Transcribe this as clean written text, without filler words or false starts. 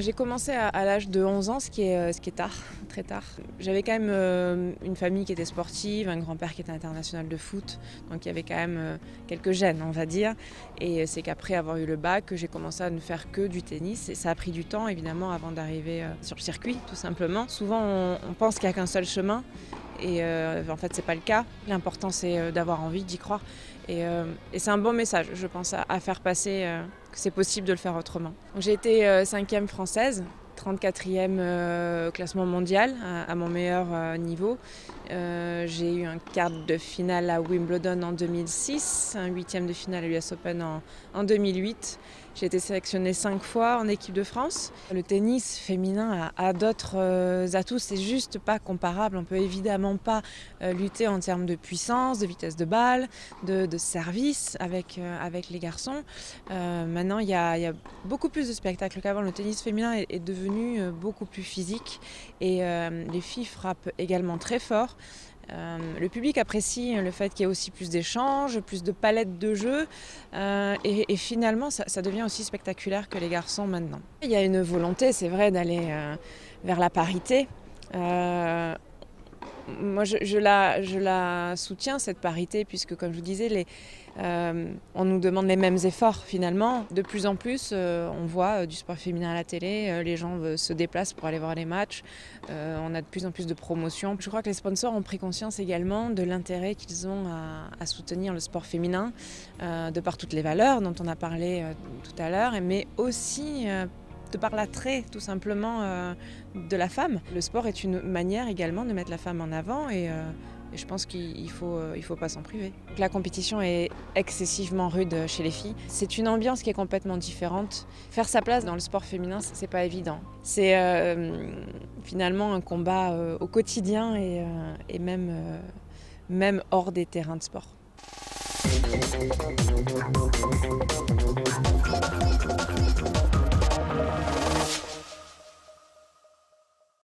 J'ai commencé à l'âge de 11 ans, ce qui est tard, très tard. J'avais quand même une famille qui était sportive, un grand-père qui était international de foot, donc il y avait quand même quelques gènes, on va dire. Et c'est qu'après avoir eu le bac, que j'ai commencé à ne faire que du tennis. Et ça a pris du temps, évidemment, avant d'arriver sur le circuit, tout simplement. Souvent, on pense qu'il n'y a qu'un seul chemin. Et en fait, c'est pas le cas. L'important, c'est d'avoir envie d'y croire. Et c'est un bon message, je pense, à faire passer que c'est possible de le faire autrement. Donc, j'ai été 5e française, 34e classement mondial à mon meilleur niveau. J'ai eu un quart de finale à Wimbledon en 2006, un 8e de finale à l'US Open en 2008. J'ai été sélectionnée 5 fois en équipe de France. Le tennis féminin a d'autres atouts, c'est juste pas comparable. On peut évidemment pas lutter en termes de puissance, de vitesse de balle, de service avec les garçons. Maintenant, il y a beaucoup plus de spectacles qu'avant. Le tennis féminin est devenu beaucoup plus physique et les filles frappent également très fort. Le public apprécie le fait qu'il y ait aussi plus d'échanges, plus de palettes de jeux et finalement ça devient aussi spectaculaire que les garçons maintenant. Il y a une volonté, c'est vrai, d'aller vers la parité. Moi je la soutiens cette parité puisque comme je vous disais on nous demande les mêmes efforts finalement. De plus en plus on voit du sport féminin à la télé, les gens se déplacent pour aller voir les matchs, on a de plus en plus de promotions. Je crois que les sponsors ont pris conscience également de l'intérêt qu'ils ont à soutenir le sport féminin de par toutes les valeurs dont on a parlé tout à l'heure, mais aussi de par l'attrait tout simplement de la femme. Le sport est une manière également de mettre la femme en avant et je pense qu'il faut pas s'en priver. La compétition est excessivement rude chez les filles. C'est une ambiance qui est complètement différente. Faire sa place dans le sport féminin, c'est pas évident. C'est finalement un combat au quotidien et même hors des terrains de sport.